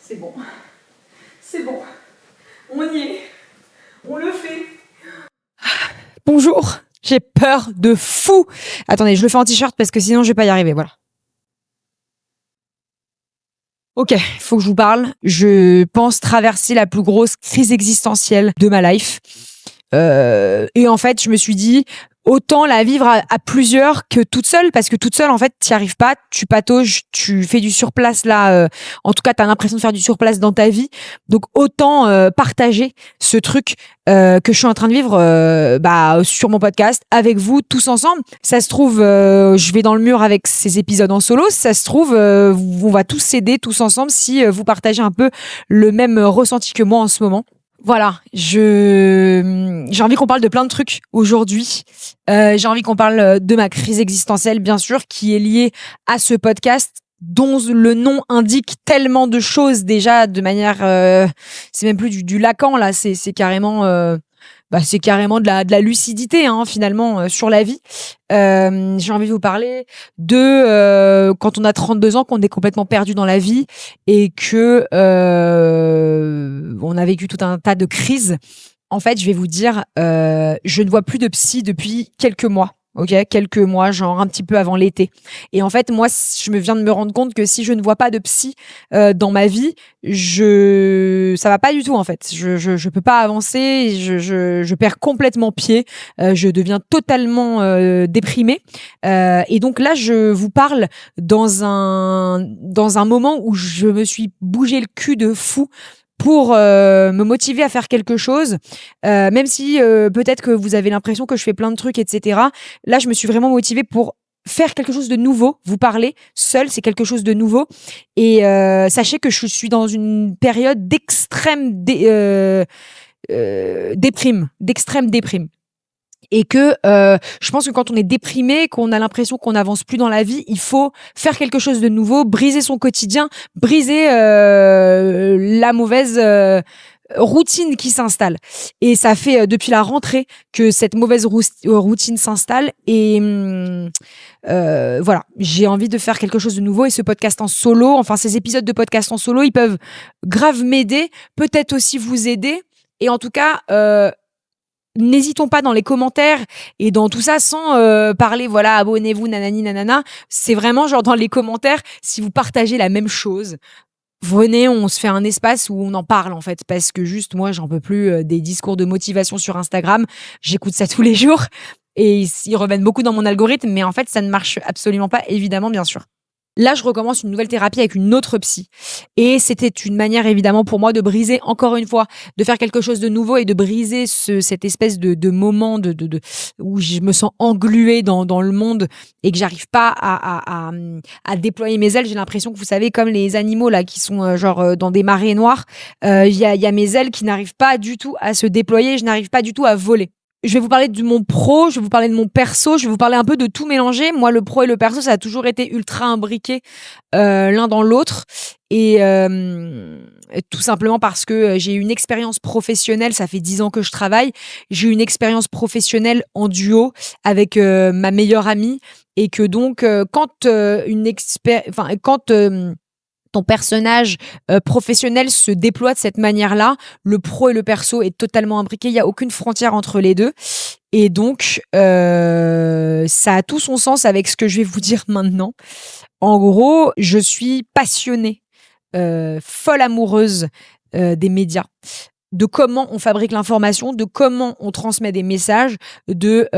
C'est bon. C'est bon. On y est. On le fait. Bonjour. J'ai peur de fou. Attendez, je le fais en t-shirt parce que sinon je vais pas y arriver. Voilà. Ok, il faut que je vous parle. Je pense traverser la plus grosse crise existentielle de ma life. Et en fait, je me suis dit, autant la vivre à plusieurs que toute seule, parce que toute seule, en fait, t'y arrives pas, tu patauges, tu fais du surplace là. En tout cas, t'as l'impression de faire du surplace dans ta vie. Donc, autant partager ce truc que je suis en train de vivre sur mon podcast, avec vous, tous ensemble. Ça se trouve, je vais dans le mur avec ces épisodes en solo. Ça se trouve, on va tous s'aider, tous ensemble, si vous partagez un peu le même ressenti que moi en ce moment. Voilà, j'ai envie qu'on parle de plein de trucs aujourd'hui. J'ai envie qu'on parle de ma crise existentielle, bien sûr, qui est liée à ce podcast dont le nom indique tellement de choses déjà de manière... c'est même plus du Lacan, là, c'est carrément... c'est carrément de la lucidité, hein, finalement, sur la vie. J'ai envie de vous parler de quand on a 32 ans, qu'on est complètement perdu dans la vie et que on a vécu tout un tas de crises. En fait, je vais vous dire, je ne vois plus de psy depuis quelques mois. Ok, quelques mois, genre un petit peu avant l'été. Et en fait, moi, je me viens de me rendre compte que si je ne vois pas de psy dans ma vie, ça va pas du tout en fait. Je peux pas avancer. Je perds complètement pied. Je deviens totalement déprimée. Et donc là, je vous parle dans un moment où je me suis bougé le cul de fou pour me motiver à faire quelque chose, même si peut-être que vous avez l'impression que je fais plein de trucs, etc. Là, je me suis vraiment motivée pour faire quelque chose de nouveau. Vous parler seul, c'est quelque chose de nouveau. Et sachez que je suis dans une période d'extrême déprime. Et que je pense que quand on est déprimé, qu'on a l'impression qu'on n'avance plus dans la vie, il faut faire quelque chose de nouveau, briser son quotidien, briser la mauvaise routine qui s'installe. Et ça fait depuis la rentrée que cette mauvaise routine s'installe. Et voilà, j'ai envie de faire quelque chose de nouveau. Et ce podcast en solo, enfin ces épisodes de podcast en solo, ils peuvent grave m'aider, peut-être aussi vous aider. Et en tout cas... n'hésitons pas dans les commentaires et dans tout ça sans parler, voilà, abonnez-vous, nanani, nanana. C'est vraiment genre dans les commentaires, si vous partagez la même chose, venez, on se fait un espace où on en parle en fait. Parce que juste, moi, j'en peux plus des discours de motivation sur Instagram. J'écoute ça tous les jours et ils reviennent beaucoup dans mon algorithme. Mais en fait, ça ne marche absolument pas, évidemment, bien sûr. Là, je recommence une nouvelle thérapie avec une autre psy. Et c'était une manière, évidemment, pour moi de briser, encore une fois, de faire quelque chose de nouveau et de briser cette espèce de moment où je me sens engluée dans le monde et que j'arrive pas à déployer mes ailes. J'ai l'impression que, vous savez, comme les animaux là qui sont dans des marées noires, il y a mes ailes qui n'arrivent pas du tout à se déployer. Je n'arrive pas du tout à voler. Je vais vous parler de mon pro, je vais vous parler de mon perso, je vais vous parler un peu de tout mélanger. Moi, le pro et le perso, ça a toujours été ultra imbriqué l'un dans l'autre. Et tout simplement parce que j'ai eu une expérience professionnelle, ça fait 10 ans que je travaille. J'ai eu une expérience professionnelle en duo avec ma meilleure amie. Et que donc, quand ton personnage professionnel se déploie de cette manière-là, le pro et le perso est totalement imbriqué, il n'y a aucune frontière entre les deux. Et donc, ça a tout son sens avec ce que je vais vous dire maintenant. En gros, je suis passionnée, folle amoureuse des médias, de comment on fabrique l'information, de comment on transmet des messages, de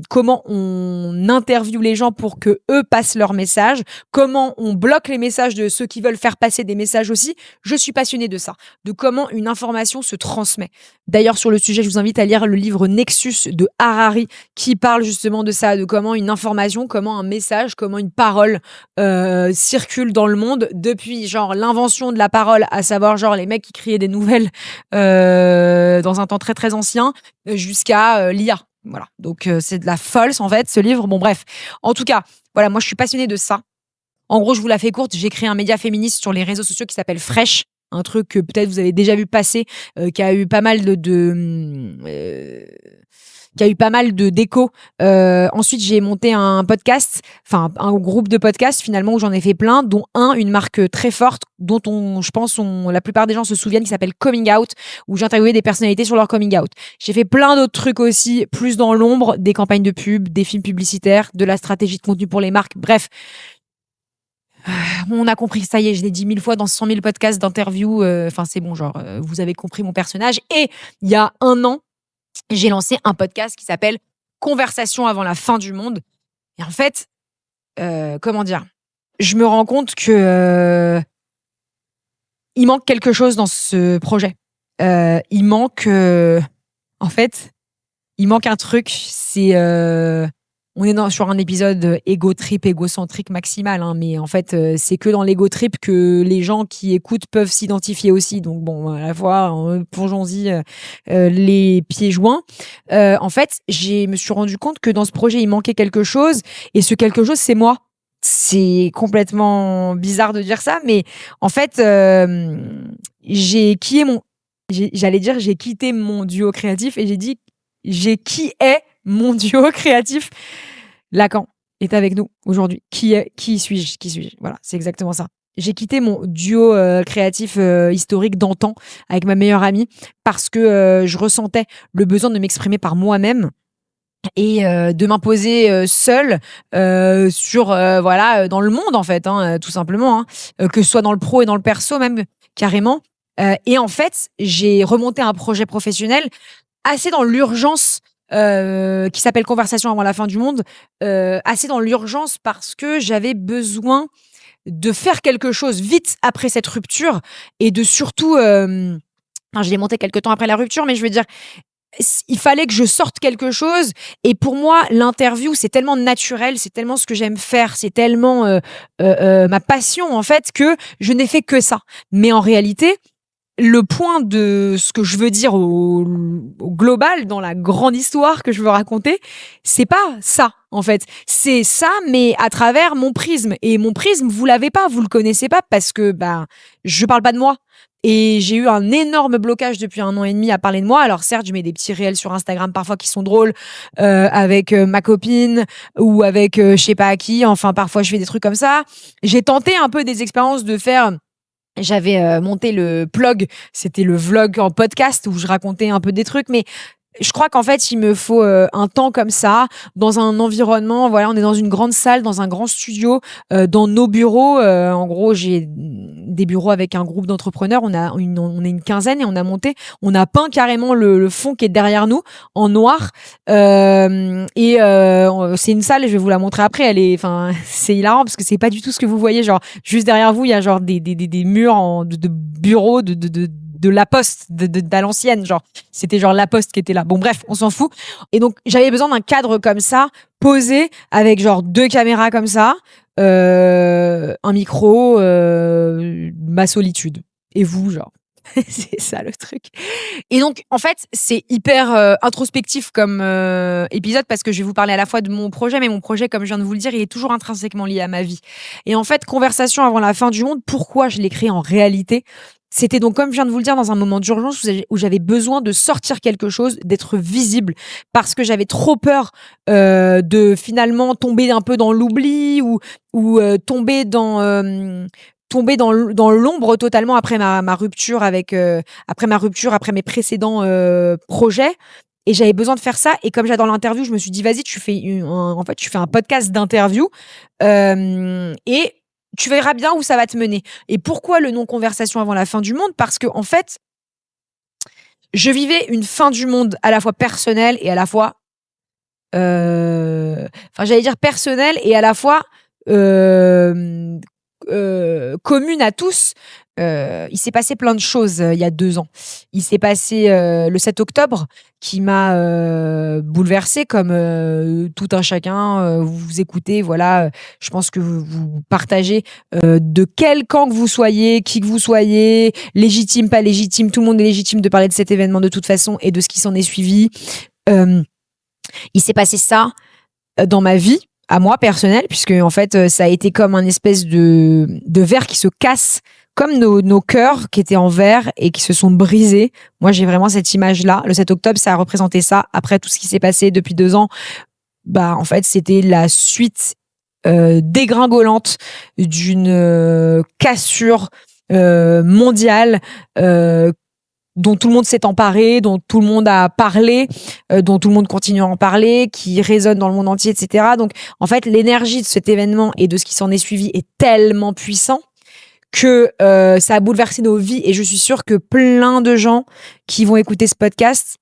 comment on interviewe les gens pour que eux passent leurs messages, comment on bloque les messages de ceux qui veulent faire passer des messages aussi. Je suis passionnée de ça, de comment une information se transmet. D'ailleurs, sur le sujet, je vous invite à lire le livre Nexus de Harari qui parle justement de ça, de comment une information, comment un message, comment une parole circule dans le monde depuis genre l'invention de la parole, à savoir genre les mecs qui criaient des nouvelles dans un temps très très ancien, jusqu'à l'IA. Voilà, donc c'est de la false en fait ce livre. Bon bref, en tout cas, voilà, moi je suis passionnée de ça. En gros, je vous la fais courte, j'ai créé un média féministe sur les réseaux sociaux qui s'appelle Fresh, un truc que peut-être vous avez déjà vu passer, qui a eu pas mal qui a eu pas mal de d'écho. Ensuite, j'ai monté un podcast, enfin un groupe de podcasts finalement où j'en ai fait plein, dont une marque très forte, dont je pense la plupart des gens se souviennent, qui s'appelle Coming Out, où j'ai interviewé des personnalités sur leur coming out. J'ai fait plein d'autres trucs aussi, plus dans l'ombre, des campagnes de pub, des films publicitaires, de la stratégie de contenu pour les marques, bref. On a compris, ça y est, je l'ai dit 1000 fois dans 100 000 podcasts d'interviews. Enfin, c'est bon, genre, vous avez compris mon personnage. Et il y a 1 an, j'ai lancé un podcast qui s'appelle Conversation avant la fin du monde. Et en fait, comment dire, je me rends compte que il manque quelque chose dans ce projet. Il manque, en fait, il manque un truc. C'est on est sur un épisode égo trip, égocentrique maximal, hein, mais en fait, c'est que dans l'égo trip que les gens qui écoutent peuvent s'identifier aussi. Donc bon, à la fois, plongeons-y les pieds joints. En fait, je me suis rendu compte que dans ce projet, il manquait quelque chose, et ce quelque chose, c'est moi. C'est complètement bizarre de dire ça, mais en fait, j'ai quitté mon duo créatif et qui est mon duo créatif. Lacan est avec nous aujourd'hui. Qui suis-je? Voilà, c'est exactement ça. J'ai quitté mon duo créatif historique d'antan avec ma meilleure amie parce que je ressentais le besoin de m'exprimer par moi-même et de m'imposer seule sur dans le monde en fait, hein, tout simplement, hein, que ce soit dans le pro et dans le perso même carrément. Et en fait, j'ai remonté un projet professionnel assez dans l'urgence, qui s'appelle Conversation avant la fin du monde, assez dans l'urgence parce que j'avais besoin de faire quelque chose vite après cette rupture et de surtout, je l'ai monté quelque temps après la rupture, mais je veux dire, il fallait que je sorte quelque chose. Et pour moi, l'interview, c'est tellement naturel, c'est tellement ce que j'aime faire, c'est tellement ma passion en fait, que je n'ai fait que ça. Mais en réalité, le point de ce que je veux dire au global, dans la grande histoire que je veux raconter, c'est pas ça, en fait. C'est ça, mais à travers mon prisme. Et mon prisme, vous l'avez pas, vous le connaissez pas, parce que je parle pas de moi. Et j'ai eu un énorme blocage depuis 1 an et demi à parler de moi. Alors certes, je mets des petits réels sur Instagram parfois qui sont drôles, avec ma copine ou avec je sais pas qui. Enfin, parfois je fais des trucs comme ça. J'ai tenté un peu des expériences de faire... J'avais monté le plug, c'était le vlog en podcast où je racontais un peu des trucs, mais je crois qu'en fait, il me faut un temps comme ça, dans un environnement. Voilà, on est dans une grande salle, dans un grand studio, dans nos bureaux. En gros, j'ai des bureaux avec un groupe d'entrepreneurs. On est une quinzaine et on a peint carrément le fond qui est derrière nous en noir. Et c'est une salle, je vais vous la montrer après. C'est hilarant parce que c'est pas du tout ce que vous voyez. Genre, juste derrière vous, il y a genre des murs de bureaux de la Poste, d'à l'ancienne, genre. C'était genre la Poste qui était là. Bon, bref, on s'en fout. Et donc, j'avais besoin d'un cadre comme ça, posé, avec genre 2 caméras comme ça, un micro, ma solitude. Et vous, genre. C'est ça le truc. Et donc, en fait, c'est hyper introspectif comme épisode parce que je vais vous parler à la fois de mon projet, mais mon projet, comme je viens de vous le dire, il est toujours intrinsèquement lié à ma vie. Et en fait, Conversation avant la fin du monde, pourquoi je l'ai créé en réalité? C'était donc, comme je viens de vous le dire, dans un moment d'urgence où j'avais besoin de sortir quelque chose, d'être visible, parce que j'avais trop peur de finalement tomber un peu dans l'oubli ou tomber dans l'ombre totalement après ma rupture après mes précédents projets. Et j'avais besoin de faire ça. Et comme j'adore l'interview, je me suis dit, vas-y, tu fais un podcast d'interview. Et tu verras bien où ça va te mener. Et pourquoi le nom Conversation avant la fin du monde? Parce que, en fait, je vivais une fin du monde à la fois personnelle et à la fois... j'allais dire personnelle et à la fois commune à tous. Il s'est passé plein de choses il y a 2 ans. Il s'est passé le 7 octobre qui m'a bouleversée comme tout un chacun. Vous écoutez, voilà. Je pense que vous partagez de quel camp que vous soyez, qui que vous soyez, légitime, pas légitime. Tout le monde est légitime de parler de cet événement de toute façon et de ce qui s'en est suivi. Il s'est passé ça dans ma vie à moi personnel, puisque en fait ça a été comme un espèce de verre qui se casse, comme nos cœurs qui étaient en verre et qui se sont brisés. Moi j'ai vraiment cette image là. Le 7 octobre ça a représenté ça. Après tout ce qui s'est passé depuis 2 ans, bah en fait c'était la suite dégringolante d'une cassure mondiale dont tout le monde s'est emparé, dont tout le monde a parlé, dont tout le monde continue à en parler, qui résonne dans le monde entier, etc. Donc, en fait, l'énergie de cet événement et de ce qui s'en est suivi est tellement puissant que ça a bouleversé nos vies. Et je suis sûre que plein de gens qui vont écouter ce podcast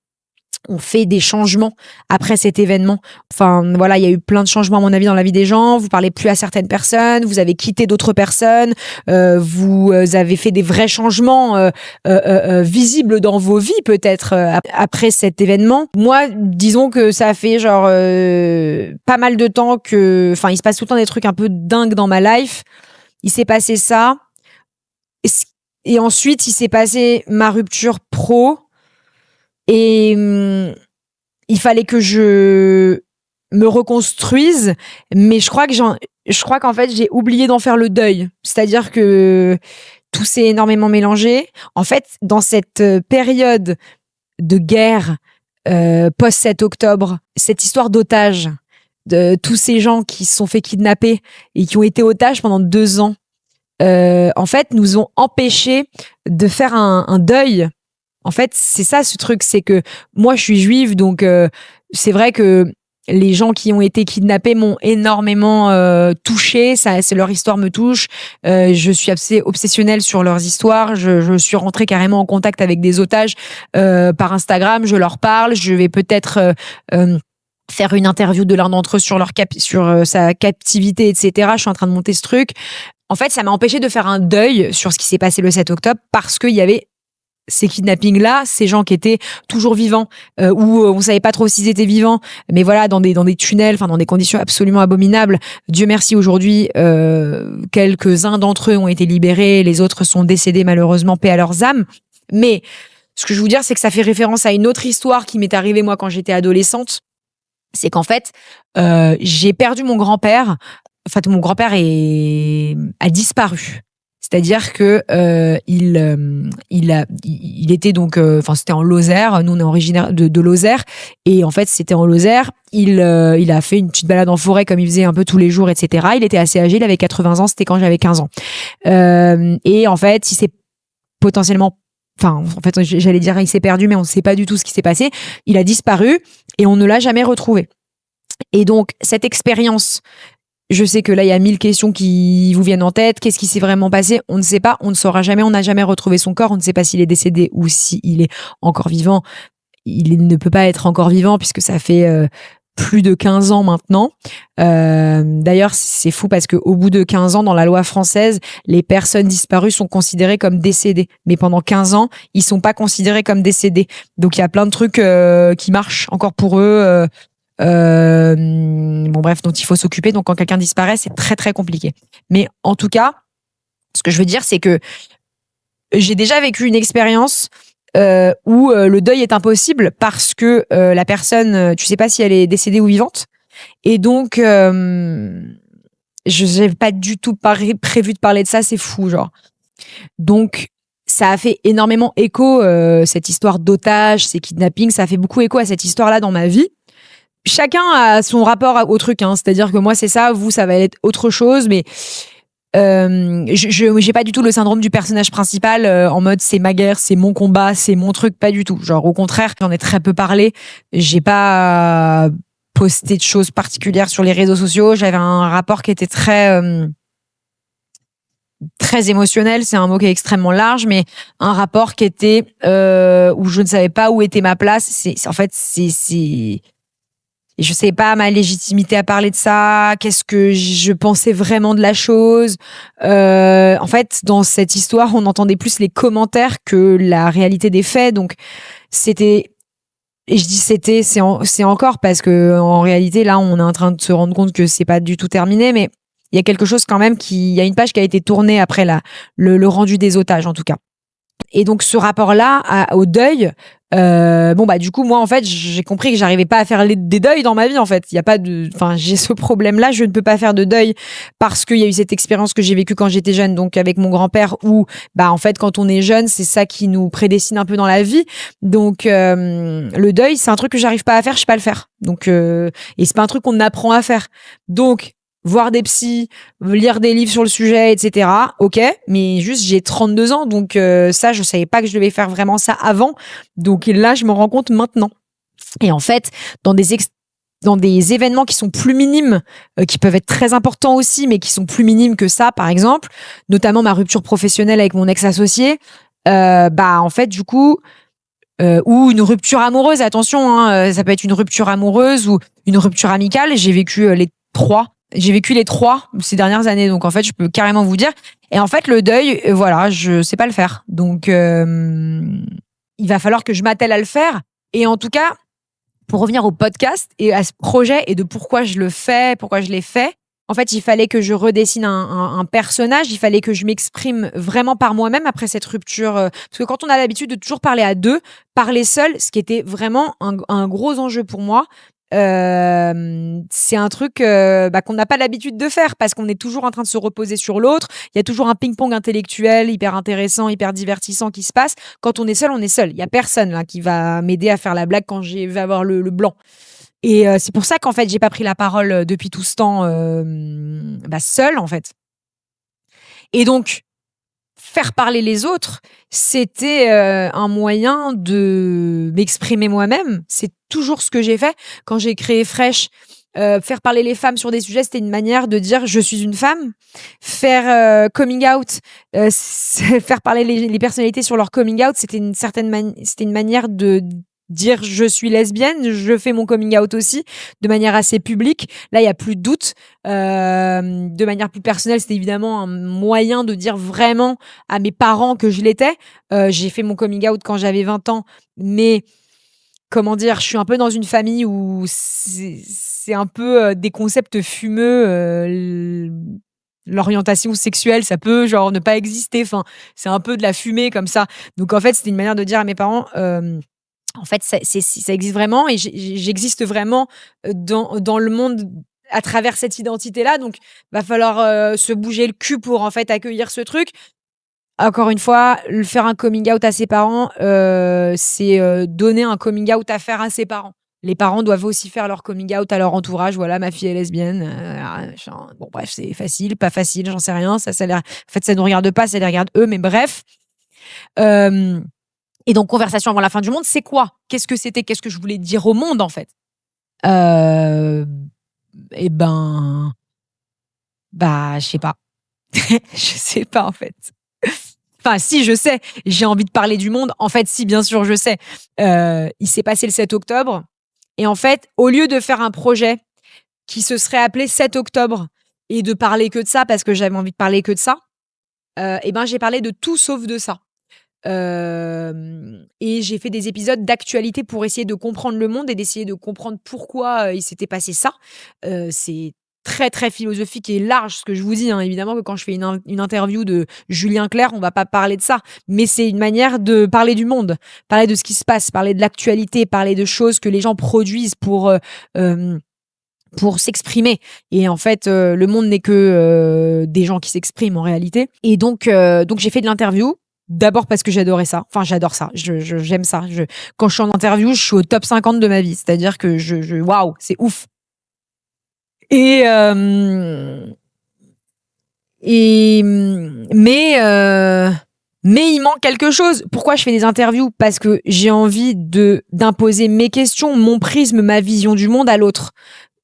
ont fait des changements après cet événement. Enfin, voilà, il y a eu plein de changements, à mon avis, dans la vie des gens. Vous parlez plus à certaines personnes, vous avez quitté d'autres personnes, vous avez fait des vrais changements visibles dans vos vies, peut-être, après cet événement. Moi, disons que ça fait genre pas mal de temps que... Enfin, il se passe tout le temps des trucs un peu dingues dans ma life. Il s'est passé ça. Et ensuite, il s'est passé ma rupture pro. Et il fallait que je me reconstruise, mais je crois qu'en fait j'ai oublié d'en faire le deuil. C'est-à-dire que tout s'est énormément mélangé. En fait, dans cette période de guerre post 7 octobre, cette histoire d'otages, de tous ces gens qui se sont fait kidnapper et qui ont été otages pendant 2 ans, en fait, nous ont empêchés de faire un deuil. En fait, c'est ça ce truc, c'est que moi je suis juive, donc c'est vrai que les gens qui ont été kidnappés m'ont énormément touchée. Ça, leur histoire me touche. Je suis assez obsessionnelle sur leurs histoires. Je suis rentrée carrément en contact avec des otages par Instagram. Je leur parle. Je vais peut-être faire une interview de l'un d'entre eux sur sa captivité, etc. Je suis en train de monter ce truc. En fait, ça m'a empêché de faire un deuil sur ce qui s'est passé le 7 octobre parce qu'il y avait ces kidnappings-là, ces gens qui étaient toujours vivants, où on savait pas trop s'ils étaient vivants, mais voilà, dans des tunnels, enfin dans des conditions absolument abominables. Dieu merci, aujourd'hui, quelques-uns d'entre eux ont été libérés, les autres sont décédés malheureusement, paix à leurs âmes. Mais ce que je veux vous dire, c'est que ça fait référence à une autre histoire qui m'est arrivée moi quand j'étais adolescente. C'est qu'en fait, j'ai perdu mon grand-père. En fait, mon grand-père a disparu. C'est-à-dire que il était donc, enfin c'était en Lozère. Nous on est originaire de Lozère et en fait c'était en Lozère. Il a fait une petite balade en forêt comme il faisait un peu tous les jours, etc. Il était assez âgé, il avait 80 ans. C'était quand j'avais 15 ans. Et en fait, il s'est potentiellement, enfin en fait j'allais dire il s'est perdu, mais on ne sait pas du tout ce qui s'est passé. Il a disparu et on ne l'a jamais retrouvé. Et donc cette expérience. Je sais que là, il y a 1000 questions qui vous viennent en tête. Qu'est-ce qui s'est vraiment passé? On ne sait pas, on ne saura jamais, on n'a jamais retrouvé son corps, on ne sait pas s'il est décédé ou s'il est encore vivant. Il ne peut pas être encore vivant puisque ça fait plus de 15 ans maintenant. D'ailleurs, c'est fou parce qu'au bout de 15 ans, dans la loi française, les personnes disparues sont considérées comme décédées. Mais pendant 15 ans, ils sont pas considérés comme décédés. Donc, il y a plein de trucs qui marchent encore pour eux. Bon bref, dont il faut s'occuper. Donc quand quelqu'un disparaît, c'est très très compliqué. Mais en tout cas, ce que je veux dire, c'est que j'ai déjà vécu une expérience où le deuil est impossible parce que la personne, tu sais pas si elle est décédée ou vivante. Et donc, je n'avais pas du tout prévu de parler de ça, c'est fou, genre. Donc, ça a fait énormément écho, cette histoire d'otage, ces kidnappings, ça a fait beaucoup écho à cette histoire-là dans ma vie. Chacun a son rapport au truc, hein. C'est-à-dire que moi c'est ça, vous ça va être autre chose, mais j'ai pas du tout le syndrome du personnage principal en mode c'est ma guerre, c'est mon combat, c'est mon truc, pas du tout. Genre au contraire, j'en ai très peu parlé, j'ai pas posté de choses particulières sur les réseaux sociaux, j'avais un rapport qui était très émotionnel, c'est un mot qui est extrêmement large, mais un rapport qui était où je ne savais pas où était ma place. Et je sais pas ma légitimité à parler de ça, qu'est-ce que je pensais vraiment de la chose. En fait, dans cette histoire, on entendait plus les commentaires que la réalité des faits. Donc, c'était... Et je dis c'est encore parce que en réalité, là, on est en train de se rendre compte que c'est pas du tout terminé, mais il y a quelque chose quand même il y a une page qui a été tournée après le rendu des otages, en tout cas. Et donc ce rapport-là au deuil, du coup moi en fait j'ai compris que j'arrivais pas à faire des deuils dans ma vie en fait. Il y a pas de, enfin j'ai ce problème-là, je ne peux pas faire de deuil parce qu'il y a eu cette expérience que j'ai vécue quand j'étais jeune, donc avec mon grand-père où en fait quand on est jeune c'est ça qui nous prédestine un peu dans la vie. Donc le deuil c'est un truc que j'arrive pas à faire, je sais pas le faire. Donc et c'est pas un truc qu'on apprend à faire. Donc voir des psys, lire des livres sur le sujet, etc. Ok, mais juste j'ai 32 ans, donc ça, je savais pas que je devais faire vraiment ça avant. Donc là, je me rends compte maintenant. Et en fait, dans des événements qui sont plus minimes, qui peuvent être très importants aussi, mais qui sont plus minimes que ça, par exemple, notamment ma rupture professionnelle avec mon ex-associé, en fait, du coup, ou une rupture amoureuse, attention, hein, ça peut être une rupture amoureuse ou une rupture amicale. J'ai vécu les trois. J'ai vécu les trois ces dernières années, donc en fait, je peux carrément vous dire. Et en fait, le deuil, voilà, je sais pas le faire. Donc, il va falloir que je m'attelle à le faire. Et en tout cas, pour revenir au podcast et à ce projet et de pourquoi je le fais, pourquoi je l'ai fait, en fait, il fallait que je redessine un personnage, il fallait que je m'exprime vraiment par moi-même après cette rupture. Parce que quand on a l'habitude de toujours parler à deux, parler seul, ce qui était vraiment un gros enjeu pour moi, c'est un truc qu'on n'a pas l'habitude de faire parce qu'on est toujours en train de se reposer sur l'autre. Il y a toujours un ping-pong intellectuel hyper intéressant, hyper divertissant qui se passe. Quand on est seul, on est seul. Il y a personne là qui va m'aider à faire la blague quand je vais avoir le blanc. Et c'est pour ça qu'en fait, j'ai pas pris la parole depuis tout ce temps seule en fait. Et donc, faire parler les autres, c'était un moyen de m'exprimer moi-même. C'est toujours ce que j'ai fait. Quand j'ai créé Fresh, faire parler les femmes sur des sujets, c'était une manière de dire je suis une femme. Faire coming out, faire parler les personnalités sur leur coming out, c'était une manière de dire je suis lesbienne, je fais mon coming out aussi de manière assez publique. Là, il y a plus de doute. De manière plus personnelle, c'était évidemment un moyen de dire vraiment à mes parents que je l'étais. J'ai fait mon coming out quand j'avais 20 ans, mais comment dire, je suis un peu dans une famille où c'est un peu des concepts fumeux. L'orientation sexuelle, ça peut genre ne pas exister. Enfin, c'est un peu de la fumée comme ça. Donc en fait, c'était une manière de dire à mes parents. En fait, ça existe vraiment et j'existe vraiment dans le monde à travers cette identité-là. Donc, va falloir se bouger le cul pour en fait accueillir ce truc. Encore une fois, faire un coming out à ses parents, c'est donner un coming out à faire à ses parents. Les parents doivent aussi faire leur coming out à leur entourage. Voilà, ma fille est lesbienne. Bon, bref, c'est facile, pas facile, j'en sais rien. Ça en fait, ça ne nous regarde pas, ça les regarde eux, mais bref. Et donc, conversation avant la fin du monde, c'est quoi? Qu'est-ce que c'était? Qu'est-ce que je voulais dire au monde, en fait? Je sais pas. Je sais pas, en fait. Enfin, si, je sais. J'ai envie de parler du monde. En fait, si, bien sûr, je sais. Il s'est passé le 7 octobre. Et en fait, au lieu de faire un projet qui se serait appelé 7 octobre et de parler que de ça, parce que j'avais envie de parler que de ça, j'ai parlé de tout sauf de ça. Et j'ai fait des épisodes d'actualité pour essayer de comprendre le monde et d'essayer de comprendre pourquoi il s'était passé ça. C'est très très philosophique et large ce que je vous dis, hein. Évidemment que quand je fais une interview de Julien Clerc, on va pas parler de ça, mais c'est une manière de parler du monde, parler de ce qui se passe, parler de l'actualité, parler de choses que les gens produisent pour s'exprimer. Et en fait, le monde n'est que des gens qui s'expriment en réalité. Et donc j'ai fait de l'interview. D'abord parce que j'adorais ça. Enfin, j'adore ça. J'aime ça. Quand je suis en interview, je suis au top 50 de ma vie. C'est-à-dire que waouh, c'est ouf. Mais il manque quelque chose. Pourquoi je fais des interviews? Parce que j'ai envie d'imposer mes questions, mon prisme, ma vision du monde à l'autre.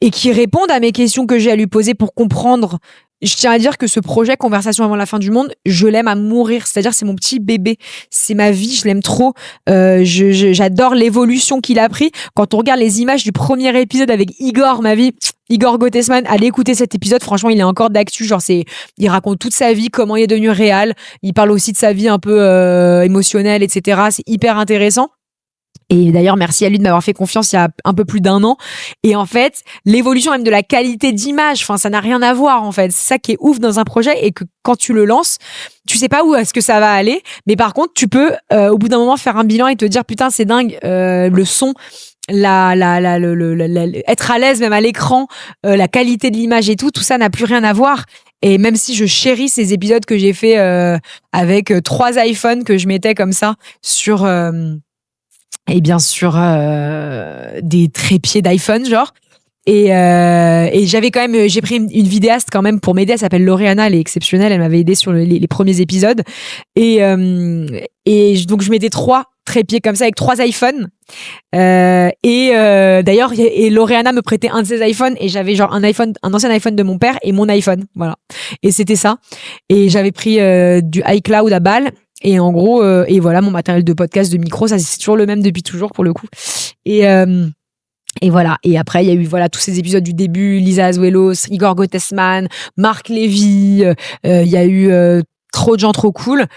Et qui répondent à mes questions que j'ai à lui poser pour comprendre. Je tiens à dire que ce projet Conversation avant la fin du monde, je l'aime à mourir. C'est-à-dire, c'est mon petit bébé. C'est ma vie, je l'aime trop. J'adore l'évolution qu'il a pris. Quand on regarde les images du premier épisode avec Igor, ma vie, Igor Gottesman, allez écouter cet épisode. Franchement, il est encore d'actu. Genre, il raconte toute sa vie, comment il est devenu réal. Il parle aussi de sa vie un peu émotionnelle, etc. C'est hyper intéressant. Et d'ailleurs, merci à lui de m'avoir fait confiance il y a un peu plus d'1 an. Et en fait, l'évolution même de la qualité d'image, enfin, ça n'a rien à voir, en fait. C'est ça qui est ouf dans un projet et que quand tu le lances, tu sais pas où est-ce que ça va aller. Mais par contre, tu peux, au bout d'un moment, faire un bilan et te dire, putain, c'est dingue, le son, être à l'aise même à l'écran, la qualité de l'image et tout ça n'a plus rien à voir. Et même si je chéris ces épisodes que j'ai fait avec 3 iPhones que je mettais comme ça sur et bien sûr des trépieds d'iPhone genre et j'avais quand même j'ai pris une vidéaste quand même pour m'aider, elle s'appelle Loreana, elle est exceptionnelle, elle m'avait aidé sur les premiers épisodes et donc je mettais 3 trépieds comme ça avec 3 iPhones d'ailleurs et Loreana me prêtait un de ses iPhones et j'avais genre un ancien iPhone de mon père et mon iPhone, voilà, et c'était ça, et j'avais pris du iCloud à balle. Et en gros, et voilà, mon matériel de podcast, de micro, ça c'est toujours le même depuis toujours pour le coup. Et voilà. Et après, il y a eu voilà tous ces épisodes du début, Lisa Azuelos, Igor Gottesman, Marc Lévy. Il y a eu trop de gens trop cool.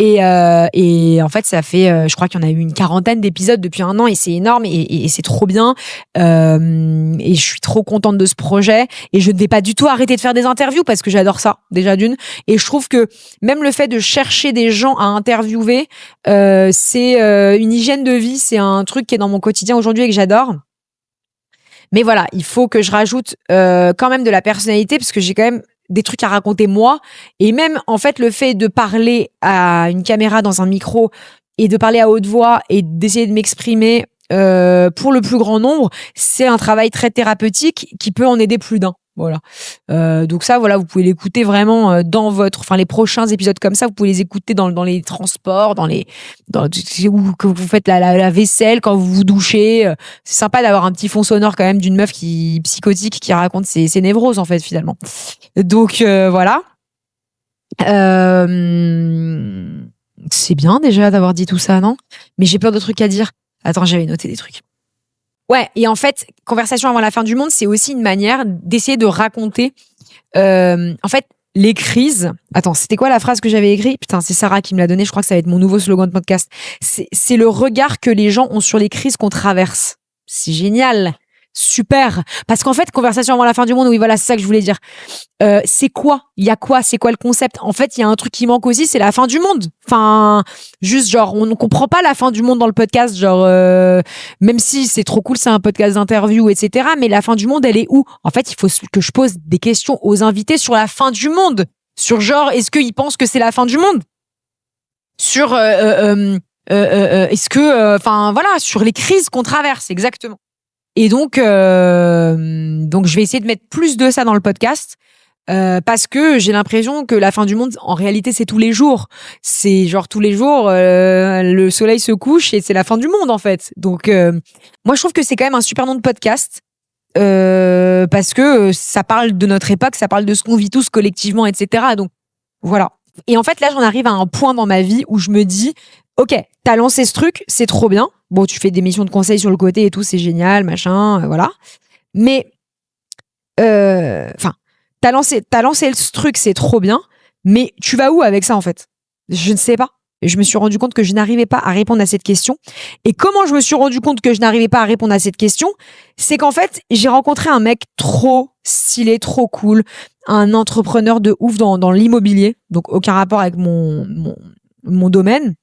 Et en fait, ça fait, je crois qu'il y en a eu une 40aine d'épisodes depuis 1 an et c'est énorme et c'est trop bien. Et je suis trop contente de ce projet et je ne vais pas du tout arrêter de faire des interviews parce que j'adore ça, déjà d'une. Et je trouve que même le fait de chercher des gens à interviewer, c'est une hygiène de vie, c'est un truc qui est dans mon quotidien aujourd'hui et que j'adore. Mais voilà, il faut que je rajoute quand même de la personnalité parce que j'ai quand même des trucs à raconter moi, et même en fait le fait de parler à une caméra dans un micro et de parler à haute voix et d'essayer de m'exprimer pour le plus grand nombre, c'est un travail très thérapeutique qui peut en aider plus d'un. Voilà. Donc ça, voilà, vous pouvez l'écouter vraiment dans les prochains épisodes comme ça, vous pouvez les écouter dans les transports, que vous faites la vaisselle, quand vous vous douchez. C'est sympa d'avoir un petit fond sonore quand même d'une meuf psychotique qui raconte ses névroses en fait finalement. Donc voilà. C'est bien déjà d'avoir dit tout ça, non? Mais j'ai plein de trucs à dire. Attends, j'avais noté des trucs. Ouais, et en fait, Conversation avant la fin du monde, c'est aussi une manière d'essayer de raconter, en fait, les crises. Attends, c'était quoi la phrase que j'avais écrite? Putain, c'est Sarah qui me l'a donnée, je crois que ça va être mon nouveau slogan de podcast. C'est le regard que les gens ont sur les crises qu'on traverse. C'est génial. Super. Parce qu'en fait, Conversation avant la fin du monde, oui, voilà, c'est ça que je voulais dire. C'est quoi? Il y a quoi? C'est quoi le concept? En fait, il y a un truc qui manque aussi, c'est la fin du monde. Enfin, juste genre, on ne comprend pas la fin du monde dans le podcast, genre, même si c'est trop cool, c'est un podcast d'interview, etc. Mais la fin du monde, elle est où? En fait, il faut que je pose des questions aux invités sur la fin du monde. Sur genre, est-ce qu'ils pensent que c'est la fin du monde? Sur, est-ce que, enfin, voilà, sur les crises qu'on traverse, exactement. Et donc je vais essayer de mettre plus de ça dans le podcast parce que j'ai l'impression que la fin du monde, en réalité, c'est tous les jours. C'est genre tous les jours, le soleil se couche et c'est la fin du monde en fait. Donc moi, je trouve que c'est quand même un super nom de podcast parce que ça parle de notre époque, ça parle de ce qu'on vit tous collectivement, etc. Donc voilà. Et en fait, là, j'en arrive à un point dans ma vie où je me dis, ok, t'as lancé ce truc, c'est trop bien. Bon, tu fais des missions de conseil sur le côté et tout, c'est génial, machin, voilà. Mais, t'as lancé ce truc, c'est trop bien. Mais tu vas où avec ça, en fait? Je ne sais pas. Et je me suis rendu compte que je n'arrivais pas à répondre à cette question. Et comment je me suis rendu compte que je n'arrivais pas à répondre à cette question? C'est qu'en fait, j'ai rencontré un mec trop stylé, trop cool, un entrepreneur de ouf dans l'immobilier, donc aucun rapport avec mon domaine.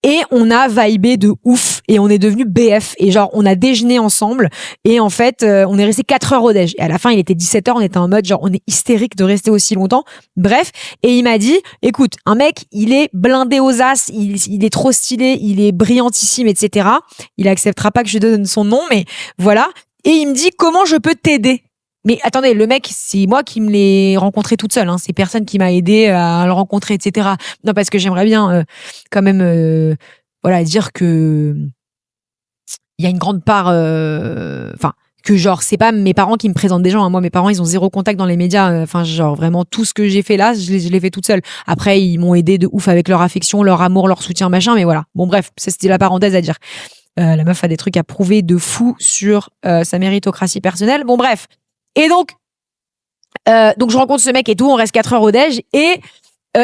Et on a vibé de ouf et on est devenu BF et genre on a déjeuné ensemble et en fait on est resté 4 heures au déj et à la fin il était 17h, on était en mode genre on est hystérique de rester aussi longtemps, bref, et il m'a dit écoute, un mec il est blindé aux as, il est trop stylé, il est brillantissime, etc. Il acceptera pas que je donne son nom, mais voilà, et il me dit comment je peux t'aider. Mais attendez, le mec, c'est moi qui me l'ai rencontré toute seule. Hein. C'est personne qui m'a aidé à le rencontrer, etc. Non, parce que j'aimerais bien quand même, voilà, dire que il y a une grande part, enfin, que genre c'est pas mes parents qui me présentent des gens. Hein. Moi, mes parents, ils ont 0 contact dans les médias. Enfin, genre vraiment tout ce que j'ai fait là, je l'ai fait toute seule. Après, ils m'ont aidé de ouf avec leur affection, leur amour, leur soutien, machin. Mais voilà. Bon, bref, ça c'était la parenthèse à dire. La meuf a des trucs à prouver de fou sur sa méritocratie personnelle. Bon, bref. Et donc je rencontre ce mec et tout, on reste 4 heures au déj et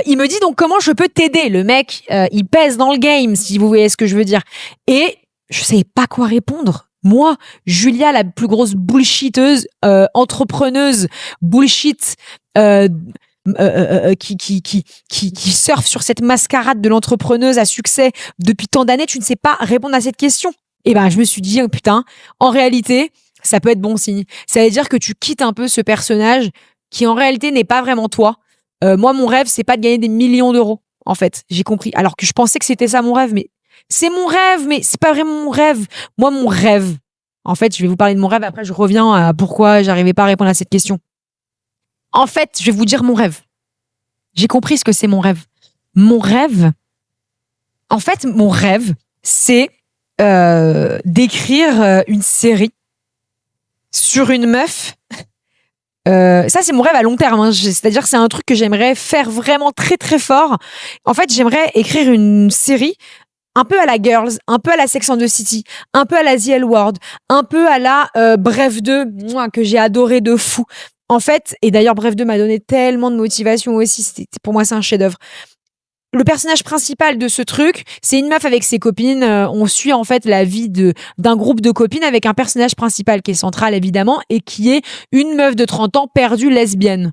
il me dit donc comment je peux t'aider. Le mec, il pèse dans le game, si vous voyez ce que je veux dire. Et je savais pas quoi répondre. Moi, Julia, la plus grosse bullshiteuse, entrepreneuse, bullshit, qui surfe sur cette mascarade de l'entrepreneuse à succès depuis tant d'années, tu ne sais pas répondre à cette question. Et ben, je me suis dit, oh, putain, en réalité, ça peut être bon signe. Ça veut dire que tu quittes un peu ce personnage qui, en réalité, n'est pas vraiment toi. Moi, mon rêve, c'est pas de gagner des millions d'euros, en fait. J'ai compris. Alors que je pensais que c'était ça mon rêve, mais c'est mon rêve, mais c'est pas vraiment mon rêve. Moi, mon rêve, en fait, je vais vous parler de mon rêve, après je reviens à pourquoi j'arrivais pas à répondre à cette question. En fait, je vais vous dire mon rêve. J'ai compris ce que c'est mon rêve. Mon rêve, en fait, mon rêve, c'est d'écrire une série sur une meuf. Ça, c'est mon rêve à long terme. Hein. C'est-à-dire que c'est un truc que j'aimerais faire vraiment très, très fort. En fait, j'aimerais écrire une série un peu à la Girls, un peu à la Sex and the City, un peu à la The L Word, un peu à la Bref 2, moi, que j'ai adoré de fou. En fait, et d'ailleurs, Bref 2 m'a donné tellement de motivation aussi. Pour moi, c'est un chef-d'œuvre. Le personnage principal de ce truc, c'est une meuf avec ses copines. On suit en fait la vie d'un groupe de copines avec un personnage principal qui est central évidemment et qui est une meuf de 30 ans perdue lesbienne.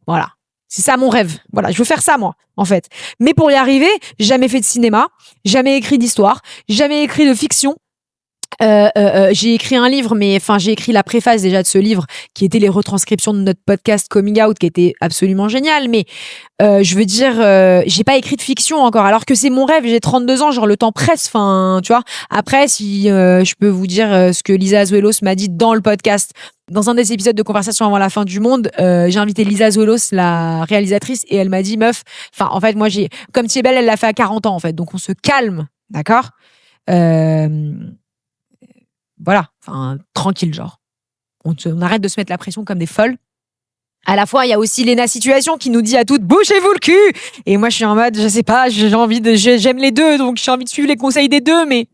Voilà. C'est ça mon rêve. Voilà, je veux faire ça moi, en fait. Mais pour y arriver, j'ai jamais fait de cinéma, jamais écrit d'histoire, jamais écrit de fiction. J'ai écrit un livre, mais enfin j'ai écrit la préface déjà de ce livre, qui était les retranscriptions de notre podcast Coming Out, qui était absolument génial. Mais je veux dire, j'ai pas écrit de fiction encore, alors que c'est mon rêve. J'ai 32 ans, genre le temps presse. Enfin, tu vois. Après, si je peux vous dire ce que Lisa Azuelos m'a dit dans le podcast. Dans un des épisodes de Conversation avant la fin du monde, j'ai invité Lisa Azuelos, la réalisatrice, et elle m'a dit, meuf, enfin, en fait, moi, comme Tu es belle, elle l'a fait à 40 ans, en fait. Donc, on se calme, d'accord? Voilà, enfin, tranquille, genre. On arrête de se mettre la pression comme des folles. À la fois, il y a aussi Léna Situation qui nous dit à toutes, bouchez-vous le cul! Et moi, je suis en mode, je sais pas, j'aime les deux, donc j'ai envie de suivre les conseils des deux, mais.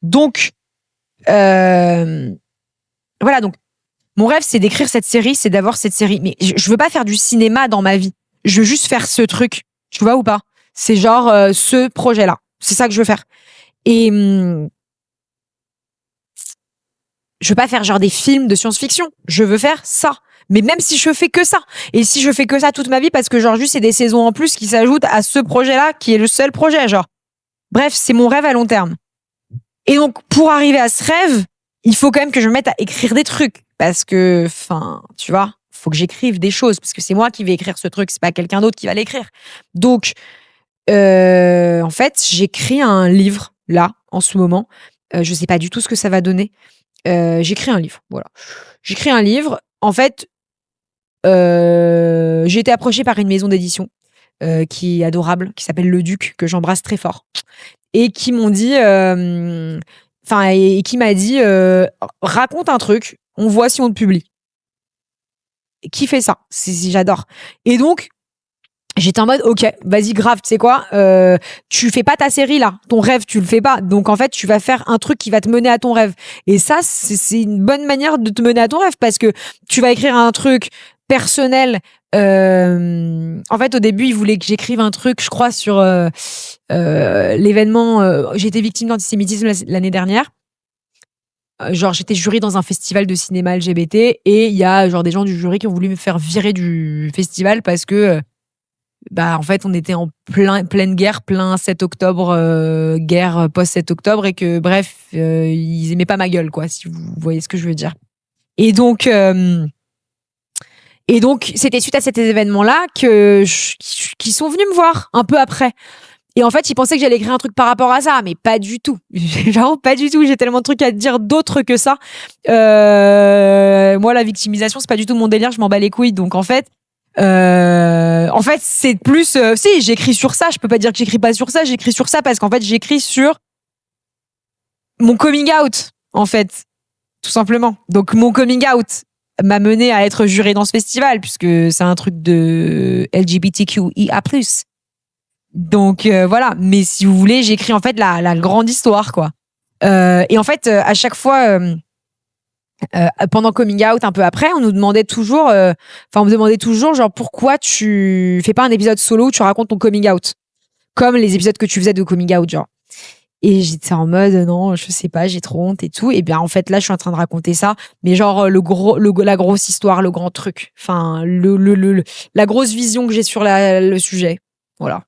Donc, voilà, donc mon rêve c'est d'écrire cette série, c'est d'avoir cette série, mais je veux pas faire du cinéma dans ma vie, je veux juste faire ce truc, tu vois ou pas? C'est genre ce projet-là, c'est ça que je veux faire. Et je veux pas faire genre des films de science-fiction, je veux faire ça. Mais même si je fais que ça, et si je fais que ça toute ma vie, parce que genre juste c'est des saisons en plus qui s'ajoutent à ce projet-là, qui est le seul projet, genre. Bref, c'est mon rêve à long terme. Et donc, pour arriver à ce rêve, il faut quand même que je me mette à écrire des trucs. Parce que, enfin, tu vois, faut que j'écrive des choses. Parce que c'est moi qui vais écrire ce truc, c'est pas quelqu'un d'autre qui va l'écrire. Donc, en fait, j'écris un livre, là, en ce moment. Je sais pas du tout ce que ça va donner. J'écris un livre, voilà. J'écris un livre. En fait, j'ai été approchée par une maison d'édition qui est adorable, qui s'appelle Le Duc, que j'embrasse très fort. Et qui m'ont dit, et qui m'a dit, raconte un truc, on voit si on te publie. Et qui fait ça? J'adore. Et donc, j'étais en mode, ok, vas-y, grave, tu sais quoi, tu fais pas ta série là, ton rêve, tu le fais pas. Donc en fait, tu vas faire un truc qui va te mener à ton rêve. Et ça, c'est une bonne manière de te mener à ton rêve parce que tu vas écrire un truc personnel. En fait, au début, ils voulaient que j'écrive un truc, je crois, sur l'événement. J'ai été victime d'antisémitisme l'année dernière. Genre, j'étais jury dans un festival de cinéma LGBT et il y a genre des gens du jury qui ont voulu me faire virer du festival parce que, en fait, on était en pleine guerre, plein 7 octobre, guerre post-7 octobre et que, bref, ils aimaient pas ma gueule, quoi, si vous voyez ce que je veux dire. Et donc, c'était suite à cet événement-là qu'ils sont venus me voir un peu après. Et en fait, ils pensaient que j'allais écrire un truc par rapport à ça, mais pas du tout. Genre, pas du tout. J'ai tellement de trucs à te dire d'autres que ça. Moi, la victimisation, c'est pas du tout mon délire. Je m'en bats les couilles. Donc, en fait, c'est plus... si, j'écris sur ça. Je peux pas dire que j'écris pas sur ça. J'écris sur ça parce qu'en fait, j'écris sur mon coming out, en fait. Tout simplement. Donc, mon coming out m'a mené à être jurée dans ce festival puisque c'est un truc de LGBTQIA+. Donc voilà, mais si vous voulez, j'écris en fait la grande histoire, quoi. Et en fait, à chaque fois, pendant coming out, un peu après, on me demandait toujours, genre pourquoi tu fais pas un épisode solo où tu racontes ton coming out, comme les épisodes que tu faisais de coming out, genre. Et j'étais en mode non, je sais pas, j'ai trop honte et tout. Et bien en fait là, je suis en train de raconter ça, mais genre la grosse histoire, le grand truc, enfin la grosse vision que j'ai sur le sujet. Voilà.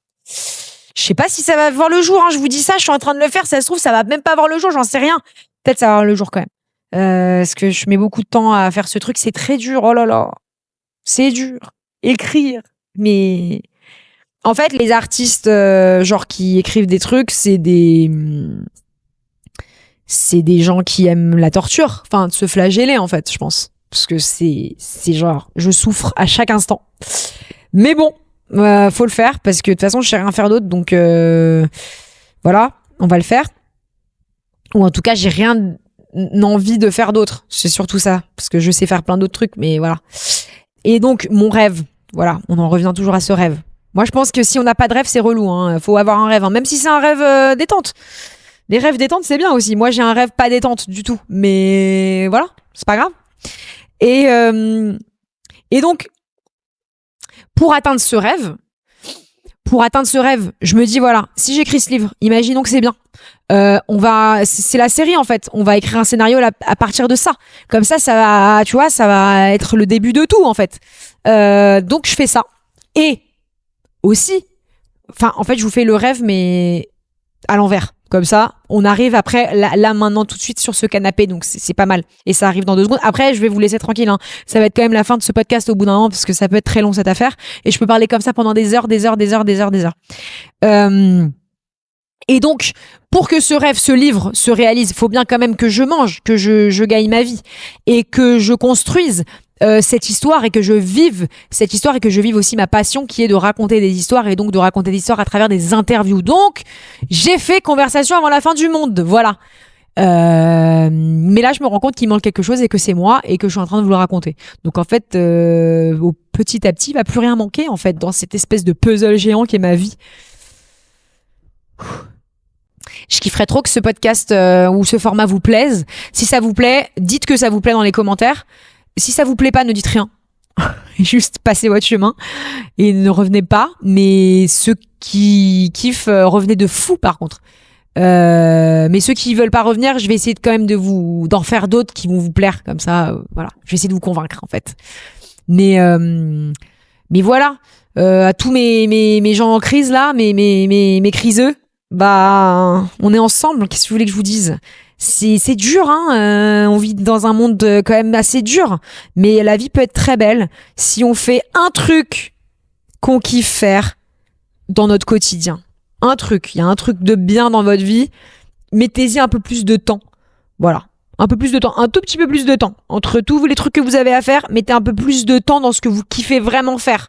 Je sais pas si ça va voir le jour. Hein, je vous dis ça, je suis en train de le faire. Ça se trouve, ça va même pas voir le jour. J'en sais rien. Peut-être ça va voir le jour quand même. Parce que je mets beaucoup de temps à faire ce truc. C'est très dur. Oh là là, c'est dur. Écrire, mais en fait, les artistes, genre qui écrivent des trucs, c'est des gens qui aiment la torture, enfin de se flageller en fait, je pense, parce que c'est genre je souffre à chaque instant. Mais bon, faut le faire parce que de toute façon je sais rien faire d'autre, donc voilà, on va le faire. Ou en tout cas, j'ai rien envie de faire d'autre. C'est surtout ça, parce que je sais faire plein d'autres trucs, mais voilà. Et donc mon rêve, voilà, on en revient toujours à ce rêve. Moi, je pense que si on n'a pas de rêve, c'est relou. Hein. Faut avoir un rêve, hein. Même si c'est un rêve détente. Les rêves détente, c'est bien aussi. Moi, j'ai un rêve pas détente du tout. Mais voilà, c'est pas grave. Et donc, pour atteindre ce rêve, je me dis, voilà, si j'écris ce livre, imaginons que c'est bien. C'est la série en fait. On va écrire un scénario à partir de ça. Comme ça va, tu vois, ça va être le début de tout en fait. Donc, je fais ça. Et aussi, enfin en fait je vous fais le rêve mais à l'envers, comme ça on arrive après là maintenant tout de suite sur ce canapé, donc c'est pas mal et ça arrive dans 2 secondes. Après je vais vous laisser tranquille, hein. Ça va être quand même la fin de ce podcast au bout d'un moment parce que ça peut être très long cette affaire et je peux parler comme ça pendant des heures. Et donc, pour que ce rêve, ce livre se réalise, il faut bien quand même que je mange, que je gagne ma vie et que je construise cette histoire et que je vive cette histoire et que je vive aussi ma passion qui est de raconter des histoires et donc de raconter des histoires à travers des interviews. Donc, j'ai fait conversation avant la fin du monde, voilà. Mais là, je me rends compte qu'il manque quelque chose et que c'est moi et que je suis en train de vous le raconter. Donc en fait, petit à petit, il va plus rien manquer en fait dans cette espèce de puzzle géant qui est ma vie. Je kifferais trop que ce podcast ou ce format vous plaise. Si ça vous plaît, dites que ça vous plaît dans les commentaires. Si ça vous plaît pas, ne dites rien. Juste passez votre chemin et ne revenez pas. Mais ceux qui kiffent, revenez de fou par contre. Mais ceux qui veulent pas revenir, je vais essayer quand même d'en faire d'autres qui vont vous plaire. Comme ça, voilà. Je vais essayer de vous convaincre en fait. Mais voilà. À tous mes gens en crise là, mes criseux. Bah, on est ensemble. Qu'est-ce que vous voulez que je vous dise ? C'est dur, hein. On vit dans un monde quand même assez dur, mais la vie peut être très belle si on fait un truc qu'on kiffe faire dans notre quotidien. Un truc. Il y a un truc de bien dans votre vie. Mettez-y un peu plus de temps. Voilà. Un peu plus de temps. Un tout petit peu plus de temps. Entre tous les trucs que vous avez à faire, mettez un peu plus de temps dans ce que vous kiffez vraiment faire.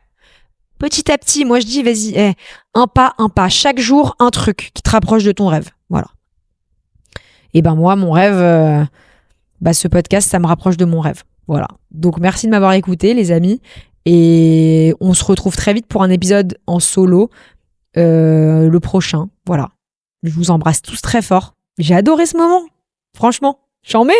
Petit à petit, moi je dis, vas-y, un pas. Chaque jour, un truc qui te rapproche de ton rêve. Voilà. Et ben moi, mon rêve, ce podcast, ça me rapproche de mon rêve. Voilà. Donc merci de m'avoir écouté, les amis. Et on se retrouve très vite pour un épisode en solo, le prochain. Voilà. Je vous embrasse tous très fort. J'ai adoré ce moment. Franchement, j'en mets.